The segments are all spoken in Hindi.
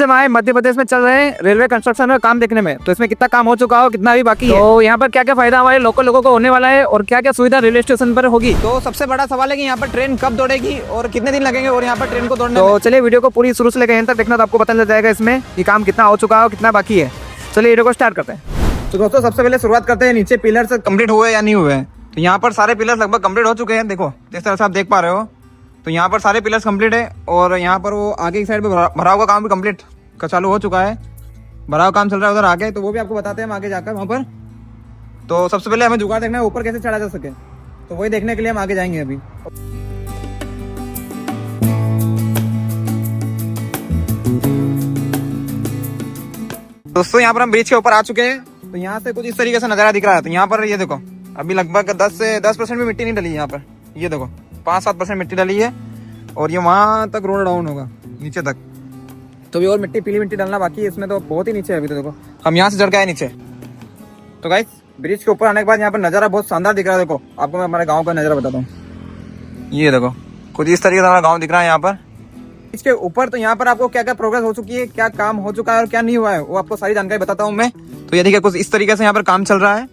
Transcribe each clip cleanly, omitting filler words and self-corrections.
हमारे मध्य प्रदेश में चल रहे हैं रेलवे कंस्ट्रक्शन का काम देखने में, तो इसमें कितना काम हो चुका हो, कितना अभी बाकी है, तो यहाँ पर क्या क्या फायदा हमारे लोकल लोगों को होने वाला है और क्या क्या सुविधा रेलवे स्टेशन पर होगी। तो सबसे बड़ा सवाल है कि यहाँ पर ट्रेन कब दौड़ेगी और कितने दिन लगेंगे और यहाँ पर ट्रेन को दौड़ने। तो चलिए वीडियो को पूरी शुरू से लेकर एंड तक देखना, तो आपको पता चल जाएगा इसमें कि काम कितना हो चुका हो, कितना बाकी है। चलिए वीडियो को स्टार्ट करते हैं। तो दोस्तों सबसे पहले शुरुआत करते हैं, नीचे पिलर्स कंप्लीट हुए या नहीं हुए। तो यहाँ पर सारे पिलर्स लगभग कंप्लीट हो चुके हैं। देखो जिस तरह से आप देख पा रहे हो, तो यहाँ पर सारे पिलर्स कंप्लीट है और यहाँ पर वो आगे की साइड पे भराव का काम भी कंप्लीट का चालू हो चुका है। भराव काम चल रहा है उधर आगे, तो वो भी आपको बताते हैं हम आगे जाकर वहाँ पर। तो सबसे पहले हमें जुगाड़ देखना है ऊपर कैसे चढ़ा जा सके, तो वही देखने के लिए हम आगे जाएंगे अभी। दोस्तों यहाँ पर हम ब्रिज के ऊपर आ चुके हैं। तो यहाँ से कुछ इस तरीके से नजारा दिख रहा है। तो यहाँ पर ये देखो अभी लगभग 10% भी मिट्टी नहीं डली है यहाँ पर। ये देखो 5-7% मिट्टी डली है और ये वहाँ तक रोड डाउन होगा नीचे तक। तो भी और मिट्टी, पीली मिट्टी डालना बाकी है इसमें, तो बहुत ही नीचे है अभी। तो देखो हम यहाँ से चढ़ के आए नीचे। तो गाइस ब्रिज के ऊपर आने के बाद यहाँ पर नज़ारा बहुत शानदार दिख रहा है। देखो आपको मैं हमारे गाँव का नज़ारा बताता हूँ। ये देखो कुछ इस तरीके से हमारा गाँव दिख रहा है यहाँ पर इसके ऊपर। तो यहाँ पर आपको क्या क्या प्रोग्रेस हो चुकी है, क्या काम हो चुका है और क्या नहीं हुआ है, वो आपको सारी जानकारी बताता हूँ मैं। तो ये देखिए कुछ इस तरीके से यहाँ पर काम चल रहा है।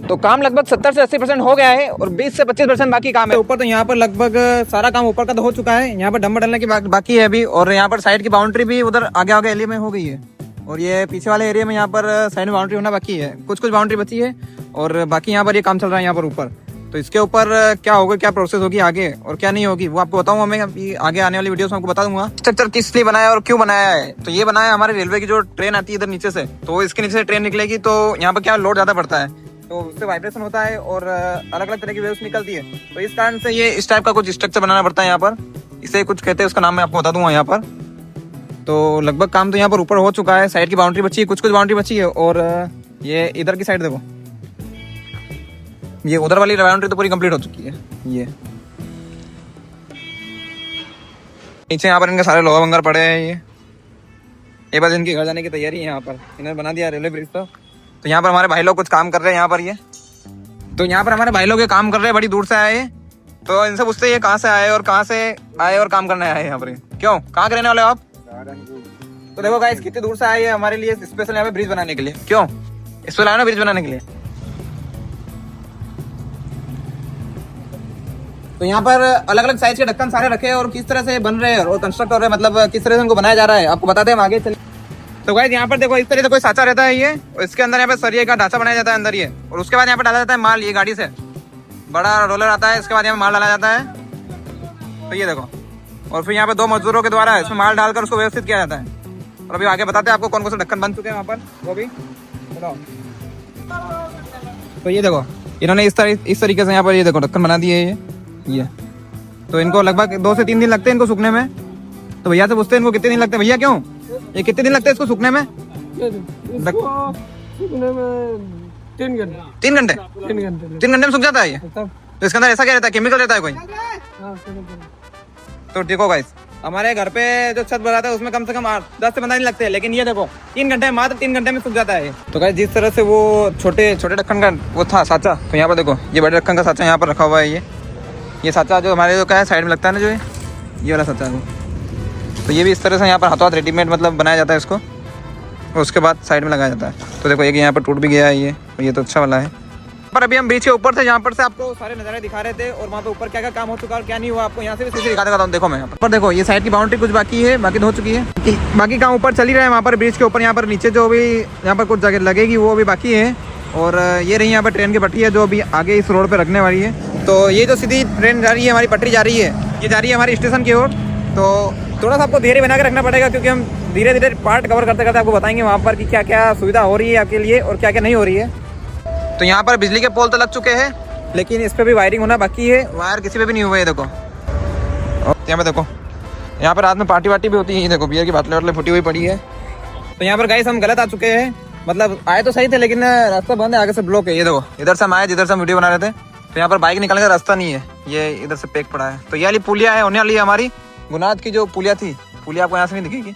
तो काम लगभग 70 से 80% हो गया है और 20 से 25% बाकी काम है ऊपर। तो यहाँ पर लगभग सारा काम ऊपर का तो हो चुका है। यहाँ पर डंबर डालने की बाकी है अभी, और यहाँ पर साइड की बाउंड्री भी उधर आगे आगे एरिया में हो गई है। और ये पीछे वाले एरिया में यहाँ पर साइड में बाउंड्री होना बाकी है, कुछ बाउंड्री बची है और बाकी यहाँ पर ये काम चल रहा है यहाँ पर ऊपर। तो इसके ऊपर क्या होगा, क्या प्रोसेस होगी आगे और क्या नहीं होगी, वो आपको बताऊंगा मैं अभी आगे आने वाली वीडियोस में आपको बता दूंगा। स्ट्रक्चर किस लिए बनाया और क्यों बनाया है, तो ये बनाया है हमारे रेलवे की जो ट्रेन आती है इधर नीचे से, तो इसके नीचे से ट्रेन निकलेगी। तो यहाँ पर क्या लोड ज्यादा पड़ता है, तो उससे वाइब्रेशन होता है और अलग अलग तरह की वेव्स निकलती है। तो इस कारण से ये इस टाइप का कुछ स्ट्रक्चर बनाना पड़ता है यहाँ पर। इसे कुछ कहते हैं, उसका नाम मैं आपको बता दूंगा यहाँ पर। तो लगभग काम तो यहाँ पर ऊपर हो चुका है। साइड की बाउंड्री बची है, कुछ बाउंड्री बची है और ये इधर की साइड देखो, ये उधर वाली बाउंड्री तो पूरी कंप्लीट हो चुकी है। ये नीचे यहाँ पर इनके सारे लोहा बंगर पड़े हैं। ये बस इनके घर जाने की तैयारी है। यहाँ पर इन्होंने बना दिया रेलवे ब्रिज। तो यहाँ पर हमारे भाई लोग कुछ काम कर रहे हैं यहाँ पर। ये तो यहाँ पर हमारे भाई लोग ये काम कर रहे हैं, बड़ी दूर से आए। तो इनसे पूछते हैं ये कहाँ से आए और कहाँ से आए और काम करने आए यहाँ पर। क्यों, कहाँ के रहने वाले हो आप? तो देखो गाइस कितनी दूर से आए हैं हमारे लिए स्पेशल यहाँ पे ब्रिज बनाने के लिए। क्यों, इस पर आए ना ब्रिज बनाने के लिए। तो यहाँ पर अलग अलग साइज के ढक्कन सारे रखे हैं और किस तरह से बन रहे हैं और कंस्ट्रक्ट हो रहे हैं, मतलब किस तरह से उनको बनाया जा रहा है आपको बताते हैं हम आगे चले। तो गाइस यहाँ पर देखो इस तरह से कोई साँचा रहता है ये, और इसके अंदर यहाँ पे सरिये का ढांचा बनाया जाता है अंदर ये, और उसके बाद यहाँ पे डाला जाता है माल। ये गाड़ी से बड़ा रोलर आता है, इसके बाद यहाँ माल डाला जाता है। तो ये देखो, और फिर यहाँ पे 2 मजदूरों के द्वारा इसमें माल डालकर उसको व्यवस्थित किया जाता है। और अभी आगे बताते हैं आपको कौन कौन से ढक्कन बन चुके हैं वहाँ पर, वो भी बताओ। तो ये देखो इन्होंने इस तरीके से यहाँ पर ये देखो ढक्कन बना दिए ये। तो इनको लगभग 2 से 3 दिन लगते हैं इनको सूखने में। तो भैया से पूछते हैं इनको कितने दिन लगते हैं, भैया क्यों ये कितने दिन लगते हैं इसको सूखने में? 3 घंटे। 3 घंटे 3 घंटे में सूख जाता है ये। तो इसके अंदर ऐसा क्या रहता है, केमिकल रहता है कोई? तो देखो गाइस हमारे घर पे जो छत बनाता है उसमें कम से कम 10 से 15 दिन लगते हैं, लेकिन ये देखो 3 घंटे, मात्र 3 घंटे में सूख जाता है। तो गाइस जिस तरह से वो छोटे छोटे ढक्कन का वो था साँचा, तो यहाँ पर देखो ये बड़े ढक्कन का साँचा यहाँ पर रखा हुआ है। ये साँचा जो हमारे जो क्या है साइड में लगता है ना, जो ये वाला साँचा है। तो ये भी इस तरह से यहाँ पर हाथों हाथ रेडीमेड मतलब बनाया जाता है इसको, और उसके बाद साइड में लगाया जाता है। तो देखो एक यहाँ पर टूट भी गया है ये तो अच्छा वाला है। पर अभी हम बीच के ऊपर थे, यहाँ पर से आपको सारे नज़ारे दिखा रहे थे और वहाँ पे ऊपर क्या क्या काम हो चुका और क्या नहीं हुआ आपको यहाँ से भी सीधे दिखा देता हूँ। देखो मैं यहाँ पर देखो ये साइड की बाउंड्री कुछ बाकी है, बाकी तो हो चुकी है, बाकी काम ऊपर चल ही रहा है वहाँ पर ब्रिज के ऊपर। यहाँ पर नीचे जो भी यहाँ पर कुछ जगह लगेगी वो अभी बाकी है। और ये रही यहाँ पर ट्रेन की पटरी है जो अभी आगे इस रोड पर रखने वाली है। तो ये जो सीधी ट्रेन जा रही है, हमारी पटरी जा रही है, ये जा रही है हमारी स्टेशन की ओर। तो थोड़ा सा आपको धीरे बना के रखना पड़ेगा, क्योंकि हम धीरे धीरे पार्ट कवर करते करते आपको बताएंगे वहाँ पर कि क्या क्या सुविधा हो रही है आपके लिए और क्या क्या नहीं हो रही है। तो यहाँ पर बिजली के पोल तो लग चुके हैं, लेकिन इस पर भी वायरिंग होना बाकी है। वायर किसी पे भी नहीं हुआ है देखो। और यहाँ पे देखो यहाँ पर रात में पार्टी वार्टी भी होती है। देखो बियर की बाटले वाटले फुटी हुई पड़ी है। तो यहाँ पर गाइस हम गलत आ चुके हैं, मतलब आए तो सही थे लेकिन रास्ता बंद है, आगे से ब्लॉक है। ये देखो इधर से हम आए जिधर से हम वीडियो बना रहे थे, तो यहाँ पर बाइक निकलने का रास्ता नहीं है, ये इधर से पैक पड़ा है। तो ये वाली पुलिया है होने वाली है हमारी गुनाद की जो पुलिया थी। पुलिया आपको यहाँ से नहीं दिखेगी,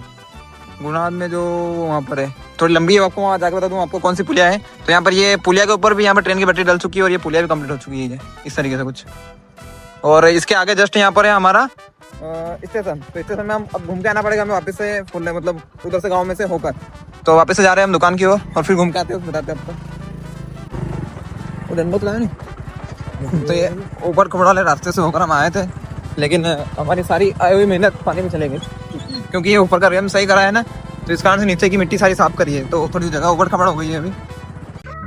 गुनाद में जो वहाँ पर है थोड़ी लंबी है, आपको वहाँ जाकर बता दूँ आपको कौन सी पुलिया है। तो यहाँ पर ये पुलिया के ऊपर भी यहाँ पर ट्रेन की बैटरी डल चुकी है और ये पुलिया भी कंप्लीट हो चुकी है इस तरीके से कुछ। और इसके आगे जस्ट यहाँ पर है हमारा स्टेशन। तो स्टेशन में हम अब घूम के आना पड़ेगा हमें वापस से फुल, मतलब उधर से गांव में से होकर। तो वापस से जा रहे हैं हम दुकान की ओर और फिर घूम के आते हैं, बताते हैं आपको। वो डंडो तो लाया नहीं। तो ये ऊपर कपड़ा वाले रास्ते से होकर हम आए थे, लेकिन हमारी सारी आई हुई मेहनत पानी में चले गई, क्योंकि ये ऊपर का रेम सही करा है ना, तो इस कारण से नीचे की मिट्टी सारी साफ करी है, तो थोड़ी जगह ऊपर खबड़ हो गई है अभी।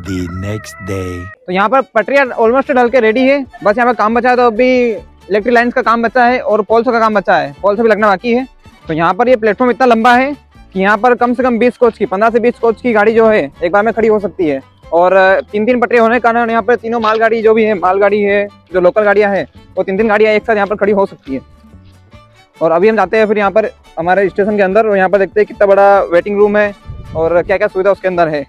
The next day. तो यहाँ पर पटरियाँ ऑलमोस्ट डल के रेडी है, बस यहाँ पर काम बचा है। तो अभी इलेक्ट्रिक लाइन्स का काम बचा है और पोल्स का काम बचा है, पोल्स भी लगना बाकी है। तो यहाँ पर ये प्लेटफॉर्म इतना लंबा है कि यहाँ पर कम से कम 20 कोच की, 15 से 20 कोच की गाड़ी जो है एक बार में खड़ी हो सकती है। और 3-3 पटरियाँ होने के कारण यहाँ पर तीनों मालगाड़ी जो भी है, मालगाड़ी है, जो लोकल गाड़ियाँ है, वो 3-3 गाड़ियाँ एक साथ यहाँ पर खड़ी हो सकती है। और अभी हम जाते हैं फिर यहाँ पर हमारे स्टेशन के अंदर, और यहाँ पर देखते हैं कितना बड़ा वेटिंग रूम है और क्या क्या सुविधा उसके अंदर है।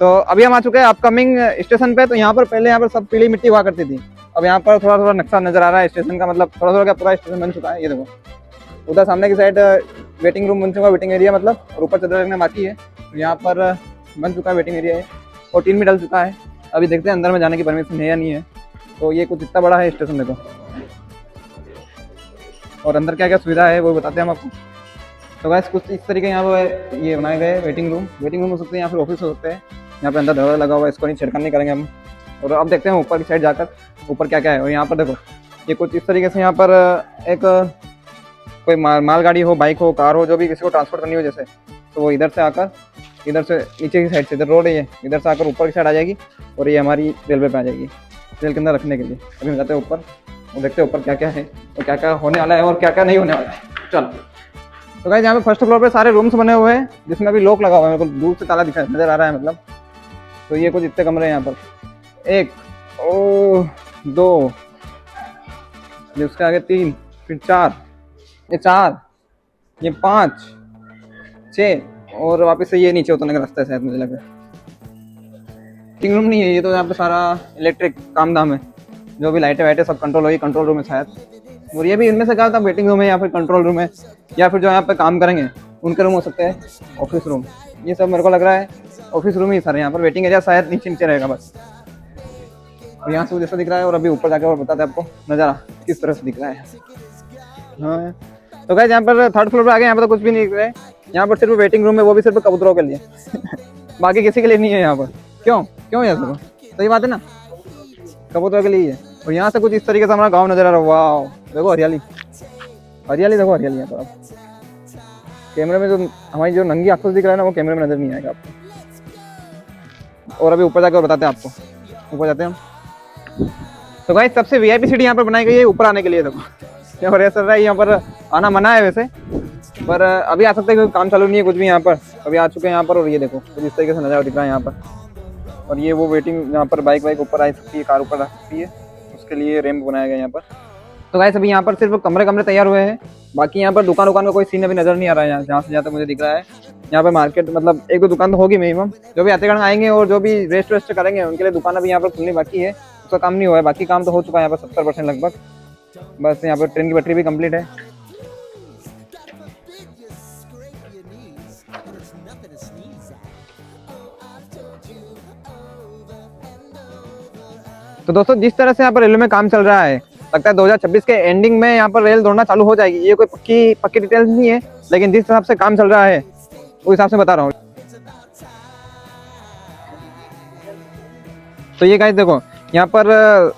तो अभी हम आ चुके हैं अपकमिंग स्टेशन पे। तो यहाँ पर पहले यहाँ पर सब पीली मिट्टी हुआ करती थी, अब यहाँ पर थोड़ा थोड़ा नक्शा नजर आ रहा है स्टेशन का, मतलब थोड़ा थोड़ा क्या पूरा स्टेशन बन चुका है। ये देखो उधर सामने की साइड वेटिंग रूम बन चुका है, वेटिंग एरिया मतलब, और ऊपर चदर लगना बाकी है। तो यहाँ पर बन चुका है वेटिंग एरिया है और टीन भी डल चुका है। अभी देखते हैं अंदर में जाने की परमिशन है या नहीं है। तो ये कुछ इतना बड़ा है स्टेशन देखो, और अंदर क्या क्या सुविधा है वो बताते हैं हम आपको। तो गाइस कुछ इस तरीके यहाँ पर ये बनाए गए वेटिंग रूम हो सकते हैं या फिर ऑफिस हो सकते हैं। यहाँ पे अंदर दरवाजा लगा हुआ है, इसको नहीं छिड़कान नहीं करेंगे हम। और अब देखते हैं ऊपर की साइड जाकर ऊपर क्या क्या है। और यहाँ पर देखो ये कुछ इस तरीके से यहाँ पर एक कोई मालगाड़ी हो, बाइक हो, कार हो, जो भी किसी को ट्रांसपोर्ट करनी हो जैसे, तो वो इधर से आकर, इधर से नीचे की साइड से, इधर रोड है ये, इधर से आकर ऊपर की साइड आ जाएगी और ये हमारी रेलवे पे आ जाएगी, रेल के अंदर रखने के लिए। अभी हम जाते हैं ऊपर और देखते हैं ऊपर क्या क्या है और क्या क्या होने वाला है और क्या क्या नहीं होने वाला है। चलो तो गाइस यहाँ पे फर्स्ट फ्लोर पे सारे रूम्स बने हुए हैं, जिसमें अभी लॉक लगा हुआ है, मेरे को दूर से ताला दिखा नजर आ रहा है मतलब। तो ये कुछ इतने कमरे हैं यहाँ पर, 1 2, ये उसके आगे 3, फिर 4, ये 4, ये 5, 6, और वापस से ये नीचे उतरने का रास्ता है शायद, मुझे लग रहा है। मीटिंग रूम नहीं है ये, तो यहाँ पे सारा इलेक्ट्रिक काम धाम है, जो भी लाइटें वाइटें सब कंट्रोल होगी, कंट्रोल रूम है शायद। और ये भी इनमें से क्या था, वेटिंग रूम है या फिर कंट्रोल रूम है, या फिर जो यहाँ पे काम करेंगे उनके रूम हो सकते हैं, ऑफिस रूम। ये सब मेरे को लग रहा है ऑफिस रूम ही सारे, यहाँ पर वेटिंग एरिया शायद नीचे नीचे रहेगा बस। और यहाँ से जैसा दिख रहा है, और अभी ऊपर जाकर और बताते हैं आपको नज़ारा किस तरह से दिख रहा है। हाँ तो गाइस यहाँ पर थर्ड फ्लोर पर आ गए, यहाँ पर तो कुछ भी नहीं दिख रहा है। यहाँ पर सिर्फ वेटिंग रूम है, वो भी सिर्फ कबूतरों के लिए बाकी किसी के लिए नहीं है यहाँ पर। क्यों है सर, सही बात है ना, कबूतरों के लिए है। और यहाँ से कुछ इस तरीके से हमारा गाँव नजर आ रहा है। वाह देखो हरियाली देखो, हरियाली यहाँ पर। आप कैमरे में जो हमारी जो नंगी आंखों से दिख रहा है ना, वो कैमरे में नजर नहीं आएगा आपको। और अभी ऊपर जाकर बताते हैं आपको, ऊपर जाते हैं हम। तो गाइस सबसे वीआईपी सीढ़ी यहाँ पर बनाई गई है ऊपर आने के लिए। देखो क्या हो रहा है, यहाँ पर आना मना है वैसे, पर अभी आ सकते हैं क्योंकि काम चालू नहीं है कुछ भी यहाँ पर। अभी आ चुके हैं यहाँ पर, और ये देखो कुछ इस तरीके से नज़ारा दिख रहा है यहाँ पर। और ये वो वेटिंग, यहाँ पर बाइक ऊपर आ सकती है, कार ऊपर आ सकती है, उसके लिए रैंप बनाया गया यहाँ पर। तो गाइस अभी यहाँ पर सिर्फ कमरे तैयार हुए हैं, बाकी यहाँ पर दुकान का कोई सीन अभी नजर नहीं आ रहा है। यहाँ जहाँ से जहाँ तक मुझे दिख रहा है, यहाँ पर मार्केट मतलब 1-2 दुकान तो होगी मिनिमम, जो भी आते आएंगे और जो भी रेस्ट करेंगे उनके लिए दुकान अभी यहाँ पर खुलनी बाकी है, उसका काम नहीं हुआ है। बाकी काम तो हो चुका है यहाँ पर 70% लगभग। बस यहाँ पर ट्रेन की बैटरी भी कंप्लीट है। तो दोस्तों जिस तरह से यहाँ पर रेलवे में काम चल रहा है, लगता है 2026 के एंडिंग में यहाँ पर रेल दौड़ना चालू हो जाएगी। ये कोई पक्की डिटेल्स नहीं है, लेकिन जिस हिसाब से काम चल रहा है उस हिसाब से बता रहा हूँ। तो ये गाइस देखो यहाँ पर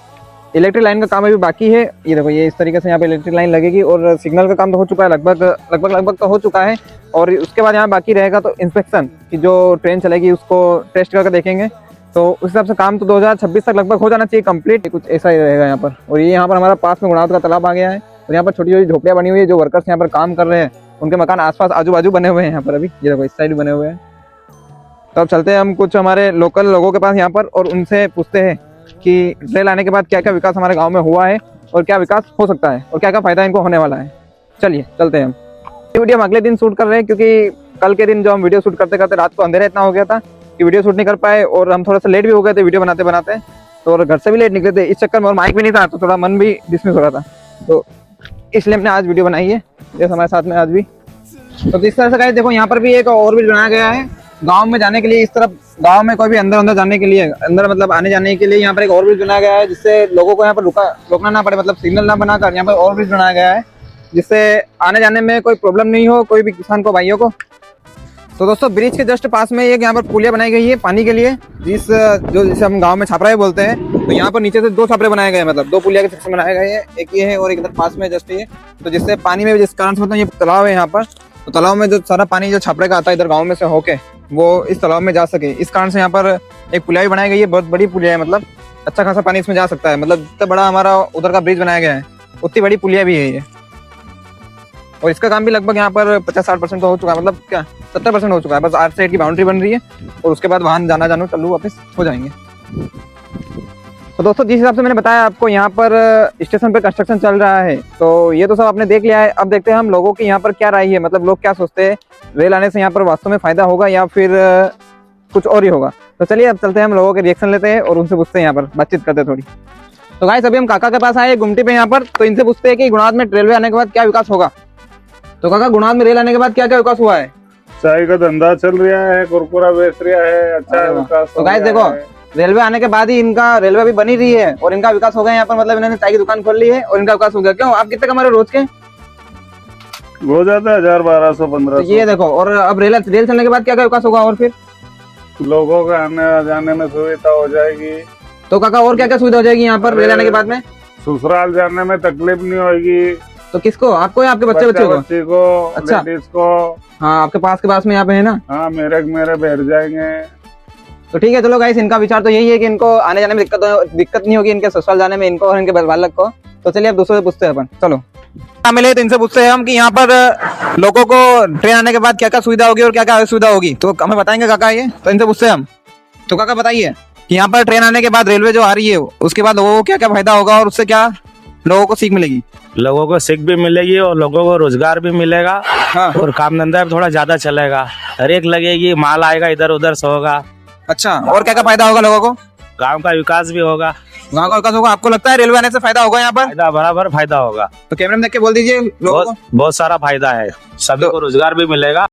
इलेक्ट्रिक लाइन का काम अभी बाकी है। ये देखो ये इस तरीके से यहाँ पे इलेक्ट्रिक लाइन लगेगी, और सिग्नल का काम तो हो चुका है, लगभग तो हो चुका है। और उसके बाद यहाँ बाकी रहेगा तो इंस्पेक्शन की, जो ट्रेन चलेगी उसको टेस्ट करके देखेंगे। तो उस हिसाब से काम तो 2026 तक लगभग हो जाना चाहिए कंप्लीट, कुछ ऐसा ही रहेगा यहाँ पर। और ये यहाँ पर हमारा पास में गुणावत का तालाब आ गया है, और यहाँ पर छोटी छोटी झोपड़ियाँ बनी हुई है। जो वर्कर्स यहाँ पर काम कर रहे हैं उनके मकान आसपास आजू बाजू बने हुए हैं यहाँ पर। अभी ये देखो इस साइड बने हुए हैं। तो अब चलते हैं हम कुछ हमारे लोकल लोगों के पास यहाँ पर, और उनसे पूछते हैं कि रेल आने के बाद क्या क्या विकास हमारे गाँव में हुआ है और क्या विकास हो सकता है और क्या क्या फायदा इनको होने वाला है। चलिए चलते हैं हम। ये वीडियो हम अगले दिन शूट कर रहे हैं, क्योंकि कल के दिन जो हम वीडियो शूट करते करते रात को अंधेरा इतना हो गया था कि वीडियो शूट नहीं कर पाए, और हम थोड़ा सा लेट भी हो गए थे वीडियो बनाते बनाते, तो और घर से भी लेट निकले थे। इस चक्कर में और माइक भी नहीं था, तो थोड़ा मन भी डिसमिस हो रहा था, तो इसलिए हमने आज वीडियो बनाई है जैसे हमारे साथ में आज भी। तो जिस तरह से गाइस देखो यहाँ पर भी एक ओवरब्रिज बनाया गया है गाँव में जाने के लिए। इस तरफ गाँव में कोई भी अंदर जाने के लिए, अंदर मतलब आने जाने के लिए यहाँ पर एक ओवरब्रिज बनाया गया है, जिससे लोगों को यहाँ पर रोकना ना पड़े, मतलब सिग्नल ना बनाकर यहाँ पर ओवरब्रिज बनाया गया है। जिससे आने जाने में कोई प्रॉब्लम नहीं हो कोई भी किसान को, भाइयों को। तो दोस्तों ब्रिज के जस्ट पास में एक यहाँ पर पुलिया बनाई गई है पानी के लिए, जिसे हम गांव में छापरा बोलते हैं। तो यहाँ पर नीचे से 2 छापरे बनाए गए हैं, मतलब 2 पुलिया के सेक्शन बनाए गए हैं, एक ये है और एक इधर पास में जस्ट ये। तो जिससे पानी में जिस कारण से मतलब ये तालाब है यहाँ पर, तो तालाब में जो सारा पानी जो छापरे का आता है इधर गाँव में से होके वो इस तालाब में जा सके, इस कारण से यहाँ पर एक पुलिया भी बनाई गई है। बहुत बड़ी पुलिया है, मतलब अच्छा खासा पानी इसमें जा सकता है। मतलब जितना बड़ा हमारा उधर का ब्रिज बनाया गया है उतनी बड़ी पुलिया भी है ये। और इसका काम भी लगभग यहाँ पर 50-60% तो हो चुका है, मतलब क्या 70% हो चुका है। बस 8 साइड की बाउंड्री बन रही है और उसके बाद वाहन जाना चालू वापस हो जाएंगे। तो दोस्तों जिस हिसाब से मैंने बताया आपको, यहाँ पर स्टेशन पे कंस्ट्रक्शन चल रहा है। तो ये तो सब आपने देख लिया है। अब देखते हैं हम लोगों की यहाँ पर क्या राय है, मतलब लोग क्या सोचते हैं, रेल आने से यहाँ पर वास्तव में फायदा होगा या फिर कुछ और ही होगा। तो चलिए अब चलते हैं, हम लोगों के रिएक्शन लेते हैं और उनसे पूछते हैं, यहाँ पर बातचीत करते हैं थोड़ी। तो गाइस अभी हम काका के पास आए गुमटी पे यहाँ पर, तो इनसे पूछते हैं कि गुणाद में रेलवे आने के बाद क्या विकास होगा। तो काका गुणाद में रेल आने के बाद क्या क्या विकास हुआ है? चाय का धंधा चल रहा है, कुरकुरा बेच रहा है, अच्छा विकास। तो गाइस देखो, रेलवे आने के बाद ही इनका रेलवे भी बनी रही है और इनका विकास हो गया यहाँ पर, मतलब इन्होंने चाय की दुकान खोल ली है और इनका विकास हो गया। क्यों, आप कितने कमा रहे हो रोज के? हो जाता है 1000-1200-1500। तो ये देखो, और अब रेल चलने के बाद क्या क्या विकास होगा और फिर लोगों का आने जाने में सुविधा हो जाएगी। तो काका और क्या क्या सुविधा हो जाएगी यहाँ पर रेल आने के बाद में? ससुराल जाने में तकलीफ नहीं होगी। तो किसको, आपको या आपके बच्चे को? अच्छा, लेडीज को। हाँ आपके पास में यहाँ पे है ना। हाँ मेरे बैठ जाएंगे। तो ठीक है, चलो गाइस इनका विचार तो यही है कि इनको आने जाने में दिक्कत नहीं होगी, इनके ससुराल जाने में इनको और इनके बालक को। तो चलिए अब दूसरों से पूछते हैं अपन। चलो मिले तो इनसे पूछते हैं हम कि यहाँ पर लोगों को ट्रेन आने के बाद क्या क्या सुविधा होगी और क्या क्या असुविधा होगी। तो हमें बताएंगे काका ये, तो इनसे पूछते हैं हम। तो काका बताइए कि यहाँ पर ट्रेन आने के बाद रेलवे जो आ रही है उसके बाद लोगों को क्या क्या फायदा होगा और उससे क्या लोगों को सीख मिलेगी? लोगों को सीख भी मिलेगी और लोगों को रोजगार भी मिलेगा। हाँ। और काम धंधा भी थोड़ा ज्यादा चलेगा, रेक लगेगी, माल आएगा इधर उधर से होगा। अच्छा, और क्या क्या फायदा होगा लोगों को? गांव का विकास भी होगा। गाँव का विकास होगा। आपको लगता है रेलवे आने से फायदा होगा यहाँ पर? फायदा बराबर फायदा होगा। तो कैमरे में देख के बोल दीजिए लोगों को। बहुत सारा फायदा है, सभी को रोजगार भी मिलेगा।